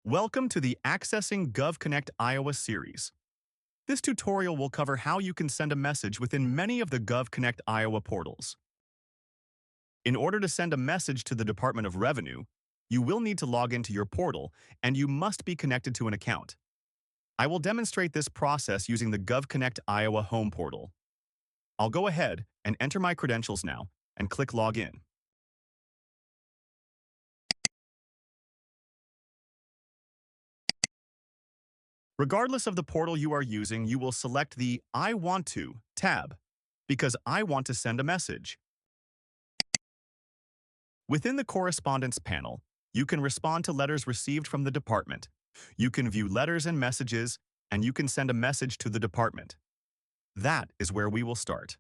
Welcome to the Accessing GovConnectIowa series. This tutorial will cover how you can send a message within many of the GovConnectIowa portals. In order to send a message to the Department of Revenue, you will need to log into your portal, and you must be connected to an account. I will demonstrate this process using the GovConnectIowa home portal. I'll go ahead and enter my credentials now and click Login. Regardless of the portal you are using, you will select the I Want To tab because I want to send a message. Within the Correspondence panel, you can respond to letters received from the department. You can view letters and messages, and you can send a message to the department. That is where we will start.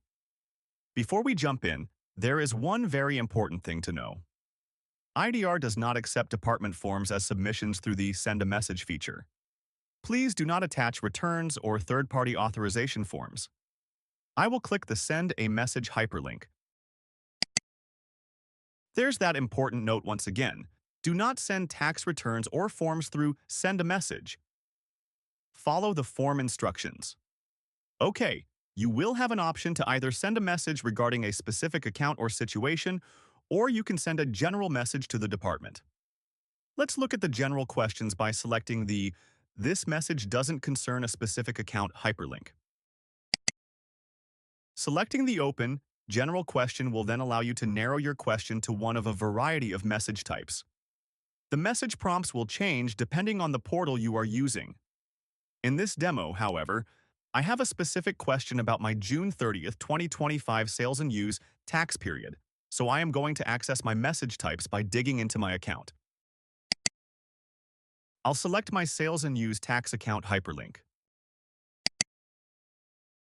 Before we jump in, there is one very important thing to know. IDR does not accept department forms as submissions through the Send a Message feature. Please do not attach returns or third-party authorization forms. I will click the Send a Message hyperlink. There's that important note once again. Do not send tax returns or forms through Send a Message. Follow the form instructions. Okay, you will have an option to either send a message regarding a specific account or situation, or you can send a general message to the department. Let's look at the general questions by selecting the This message doesn't concern a specific account hyperlink. Selecting the Open, General question will then allow you to narrow your question to one of a variety of message types. The message prompts will change depending on the portal you are using. In this demo, however, I have a specific question about my June 30th, 2025 sales and use tax period, so I am going to access my message types by digging into my account. I'll select my sales and use tax account hyperlink.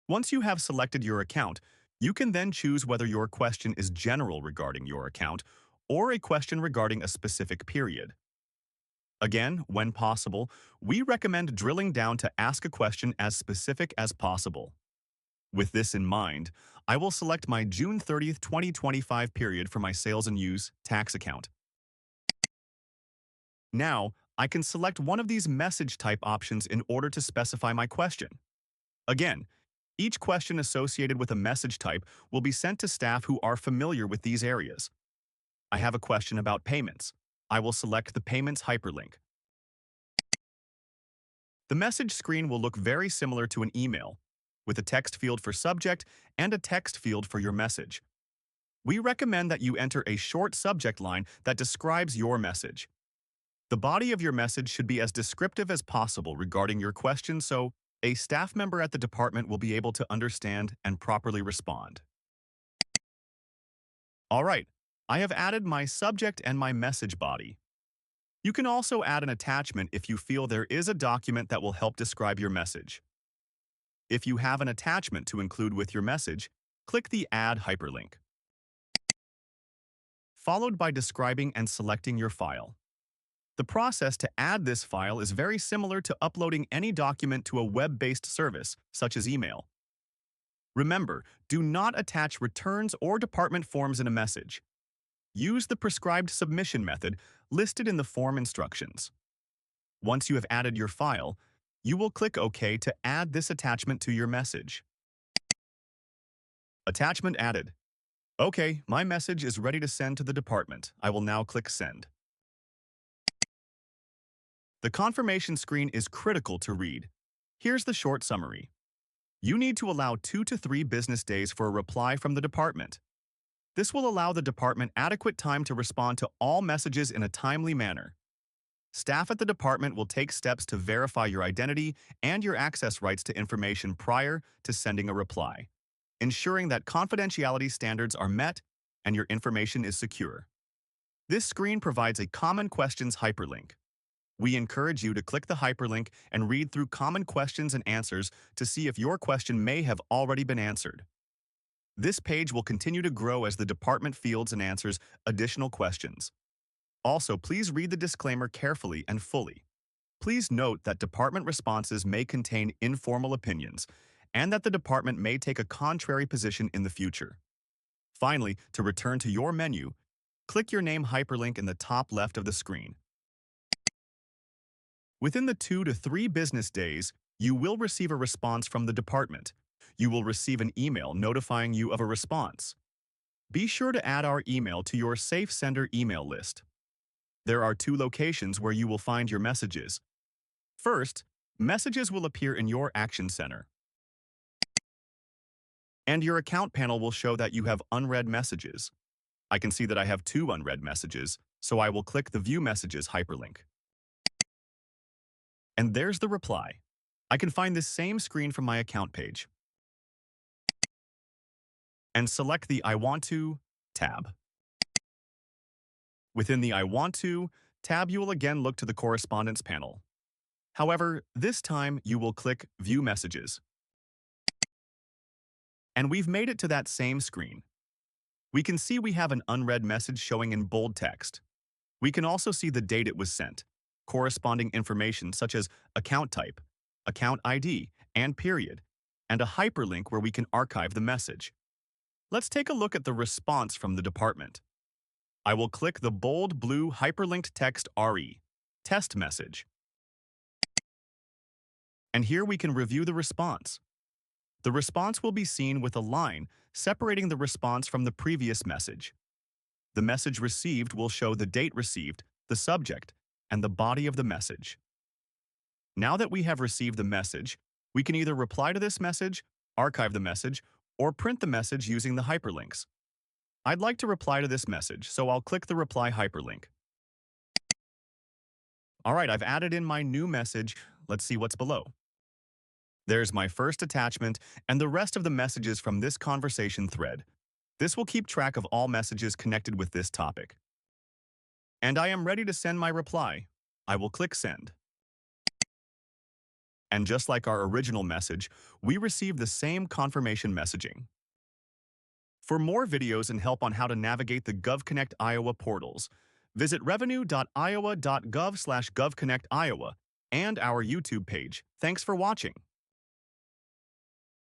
Once you have selected your account, you can then choose whether your question is general regarding your account or a question regarding a specific period. Again, when possible, we recommend drilling down to ask a question as specific as possible. With this in mind, I will select my June 30th, 2025 period for my sales and use tax account. Now, I can select one of these message type options in order to specify my question. Again, each question associated with a message type will be sent to staff who are familiar with these areas. I have a question about payments. I will select the Payments hyperlink. The message screen will look very similar to an email, with a text field for subject and a text field for your message. We recommend that you enter a short subject line that describes your message. The body of your message should be as descriptive as possible regarding your question so a staff member at the department will be able to understand and properly respond. All right, I have added my subject and my message body. You can also add an attachment if you feel there is a document that will help describe your message. If you have an attachment to include with your message, click the Add hyperlink, followed by describing and selecting your file. The process to add this file is very similar to uploading any document to a web-based service, such as email. Remember, do not attach returns or department forms in a message. Use the prescribed submission method listed in the form instructions. Once you have added your file, you will click OK to add this attachment to your message. Attachment added. Okay, my message is ready to send to the department. I will now click Send. The confirmation screen is critical to read. Here's the short summary. You need to allow 2 to 3 business days for a reply from the department. This will allow the department adequate time to respond to all messages in a timely manner. Staff at the department will take steps to verify your identity and your access rights to information prior to sending a reply, ensuring that confidentiality standards are met and your information is secure. This screen provides a Common Questions hyperlink. We encourage you to click the hyperlink and read through common questions and answers to see if your question may have already been answered. This page will continue to grow as the department fields and answers additional questions. Also, please read the disclaimer carefully and fully. Please note that department responses may contain informal opinions and that the department may take a contrary position in the future. Finally, to return to your menu, click your name hyperlink in the top left of the screen. Within the 2 to 3 business days, you will receive a response from the department. You will receive an email notifying you of a response. Be sure to add our email to your Safe Sender email list. There are 2 locations where you will find your messages. First, messages will appear in your Action Center, and your account panel will show that you have unread messages. I can see that I have 2 unread messages, so I will click the View Messages hyperlink. And there's the reply. I can find this same screen from my account page and select the I Want To tab. Within the I Want To tab, you will again look to the Correspondence panel. However, this time you will click View Messages. And we've made it to that same screen. We can see we have an unread message showing in bold text. We can also see the date it was sent, corresponding information such as account type, account ID, and period, and a hyperlink where we can archive the message. Let's take a look at the response from the department. I will click the bold blue hyperlinked text RE, test message. And here we can review the response. The response will be seen with a line separating the response from the previous message. The message received will show the date received, the subject, and the body of the message. Now that we have received the message, we can either reply to this message, archive the message, or print the message using the hyperlinks. I'd like to reply to this message, so I'll click the reply hyperlink. All right, I've added in my new message. Let's see what's below. There's my first attachment and the rest of the messages from this conversation thread. This will keep track of all messages connected with this topic. And I am ready to send my reply. I will click Send. And just like our original message, we receive the same confirmation messaging. For more videos and help on how to navigate the GovConnectIowa portals, visit revenue.iowa.gov/GovConnectIowa and our YouTube page. Thanks for watching.